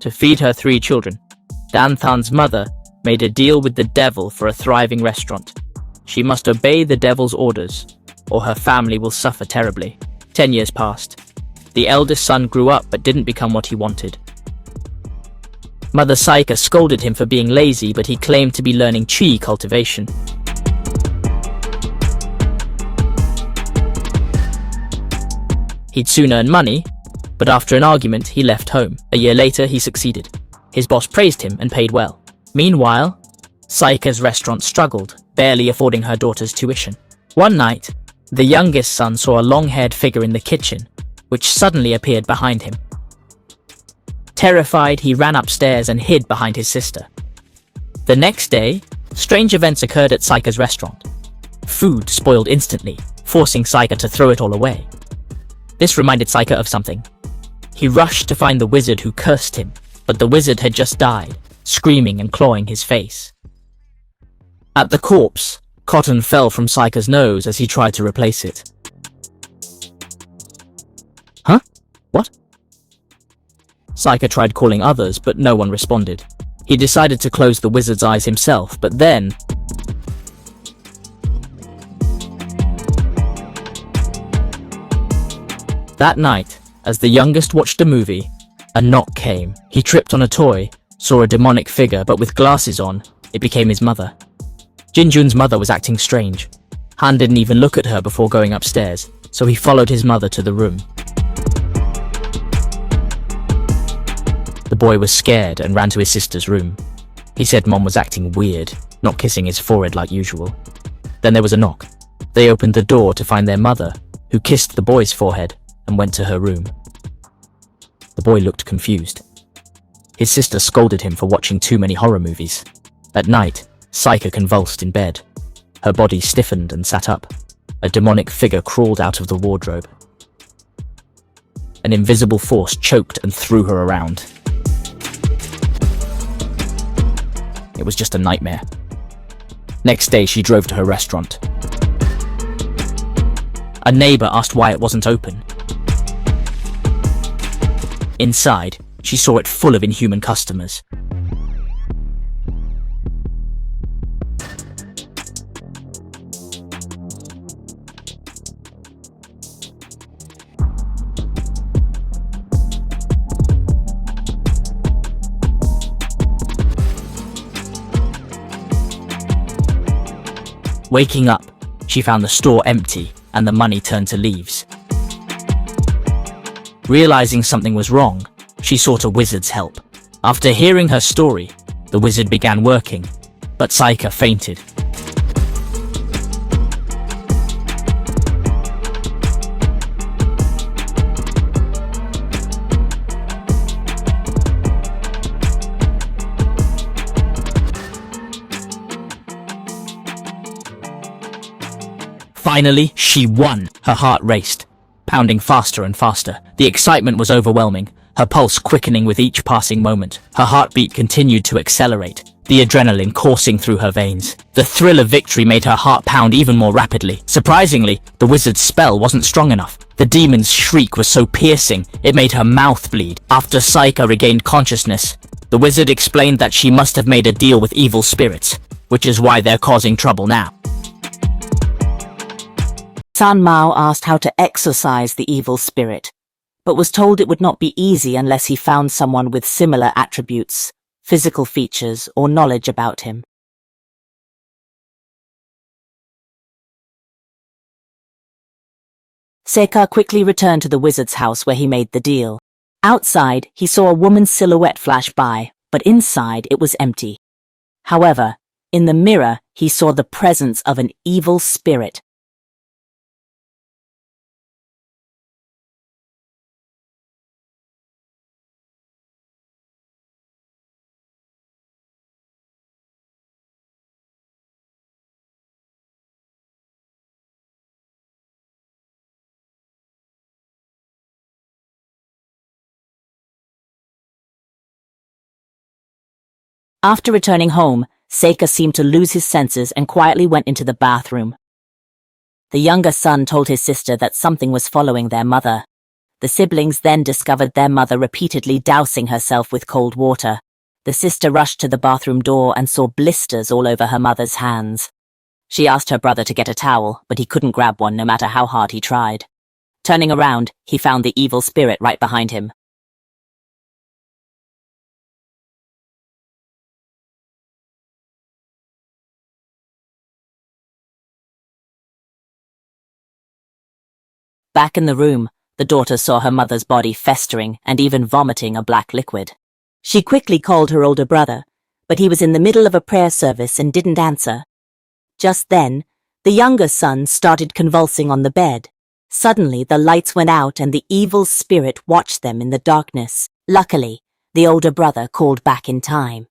to feed her 3 children. Danthan's mother made a deal with the devil for a thriving restaurant. She must obey the devil's orders, or her family will suffer terribly. 10 years passed. The eldest son grew up but didn't become what he wanted. Mother Saika scolded him for being lazy, but he claimed to be learning chi cultivation. He'd soon earn money, but after an argument, he left home. A year later, he succeeded. His boss praised him and paid well. Meanwhile, Saika's restaurant struggled, barely affording her daughter's tuition. One night, the youngest son saw a long-haired figure in the kitchen, which suddenly appeared behind him. Terrified, he ran upstairs and hid behind his sister. The next day, strange events occurred at Saika's restaurant. Food spoiled instantly, forcing Saika to throw it all away. This reminded Saika of something. He rushed to find the wizard who cursed him, but the wizard had just died, screaming and clawing his face. At the corpse, cotton fell from Saika's nose as he tried to replace it. Huh? What? Saika tried calling others, but no one responded. He decided to close the wizard's eyes himself, but then... That night, as the youngest watched a movie, a knock came. He tripped on a toy, saw a demonic figure, but with glasses on, it became his mother. Jinjun's mother was acting strange. Han didn't even look at her before going upstairs, so he followed his mother to the room. The boy was scared and ran to his sister's room. He said Mom was acting weird, not kissing his forehead like usual. Then there was a knock. They opened the door to find their mother, who kissed the boy's forehead and went to her room. The boy looked confused. His sister scolded him for watching too many horror movies. At night, Saika convulsed in bed. Her body stiffened and sat up. A demonic figure crawled out of the wardrobe. An invisible force choked and threw her around. It was just a nightmare. Next day, she drove to her restaurant. A neighbor asked why it wasn't open. Inside, she saw it full of inhuman customers. Waking up, she found the store empty and the money turned to leaves. Realizing something was wrong, she sought a wizard's help. After hearing her story, the wizard began working, but Saika fainted. Finally, she won. Her heart raced, pounding faster and faster. The excitement was overwhelming, her pulse quickening with each passing moment. Her heartbeat continued to accelerate, the adrenaline coursing through her veins. The thrill of victory made her heart pound even more rapidly. Surprisingly, the wizard's spell wasn't strong enough. The demon's shriek was so piercing, it made her mouth bleed. After Saika regained consciousness, the wizard explained that she must have made a deal with evil spirits, which is why they're causing trouble now. San Mao asked how to exorcise the evil spirit, but was told it would not be easy unless he found someone with similar attributes, physical features, or knowledge about him. Saika quickly returned to the wizard's house where he made the deal. Outside, he saw a woman's silhouette flash by, but inside it was empty. However, in the mirror, he saw the presence of an evil spirit. After returning home, Saika seemed to lose his senses and quietly went into the bathroom. The younger son told his sister that something was following their mother. The siblings then discovered their mother repeatedly dousing herself with cold water. The sister rushed to the bathroom door and saw blisters all over her mother's hands. She asked her brother to get a towel, but he couldn't grab one no matter how hard he tried. Turning around, he found the evil spirit right behind him. Back in the room, the daughter saw her mother's body festering and even vomiting a black liquid. She quickly called her older brother, but he was in the middle of a prayer service and didn't answer. Just then, the younger son started convulsing on the bed. Suddenly, the lights went out and the evil spirit watched them in the darkness. Luckily, the older brother called back in time.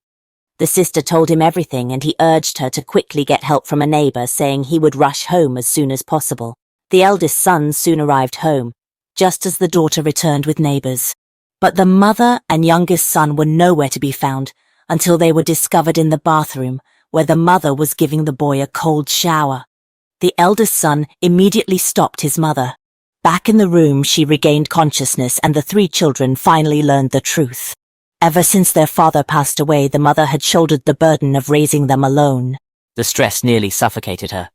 The sister told him everything and he urged her to quickly get help from a neighbor, saying he would rush home as soon as possible. The eldest son soon arrived home, just as the daughter returned with neighbors. But the mother and youngest son were nowhere to be found until they were discovered in the bathroom, where the mother was giving the boy a cold shower. The eldest son immediately stopped his mother. Back in the room, she regained consciousness and the three children finally learned the truth. Ever since their father passed away, the mother had shouldered the burden of raising them alone. The stress nearly suffocated her.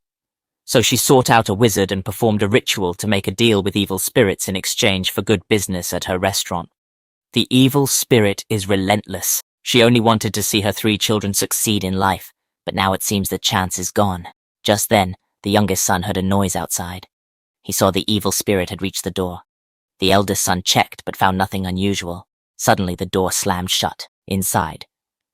So she sought out a wizard and performed a ritual to make a deal with evil spirits in exchange for good business at her restaurant. The evil spirit is relentless. She only wanted to see her three children succeed in life, but now it seems the chance is gone. Just then, the youngest son heard a noise outside. He saw the evil spirit had reached the door. The eldest son checked but found nothing unusual. Suddenly the door slammed shut. Inside,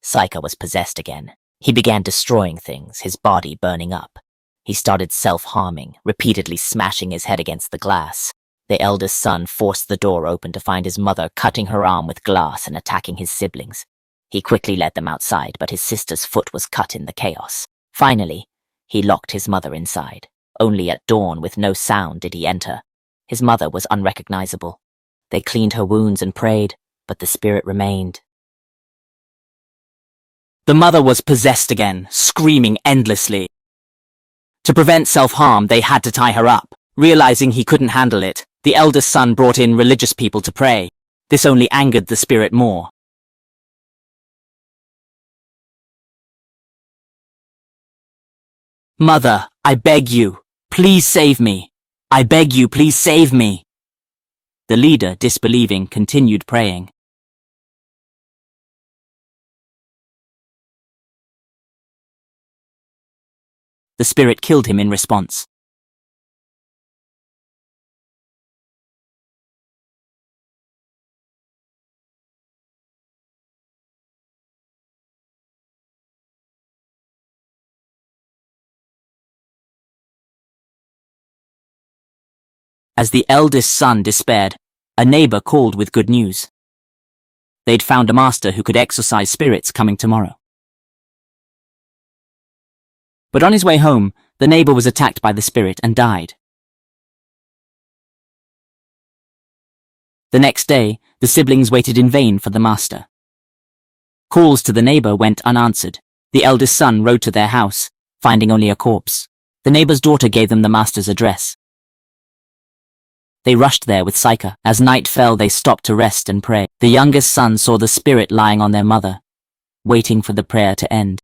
Saika was possessed again. He began destroying things, his body burning up. He started self-harming, repeatedly smashing his head against the glass. The eldest son forced the door open to find his mother cutting her arm with glass and attacking his siblings. He quickly led them outside, but his sister's foot was cut in the chaos. Finally, he locked his mother inside. Only at dawn, with no sound, did he enter. His mother was unrecognizable. They cleaned her wounds and prayed, but the spirit remained. The mother was possessed again, screaming endlessly. To prevent self-harm, they had to tie her up. Realizing he couldn't handle it, the eldest son brought in religious people to pray. This only angered the spirit more. "Mother, I beg you, please save me. I beg you, please save me." The leader, disbelieving, continued praying. The spirit killed him in response. As the eldest son despaired, a neighbor called with good news. They'd found a master who could exorcise spirits coming tomorrow. But on his way home, the neighbor was attacked by the spirit and died. The next day, the siblings waited in vain for the master. Calls to the neighbor went unanswered. The eldest son rode to their house, finding only a corpse. The neighbor's daughter gave them the master's address. They rushed there with Saika. As night fell, they stopped to rest and pray. The youngest son saw the spirit lying on their mother, waiting for the prayer to end.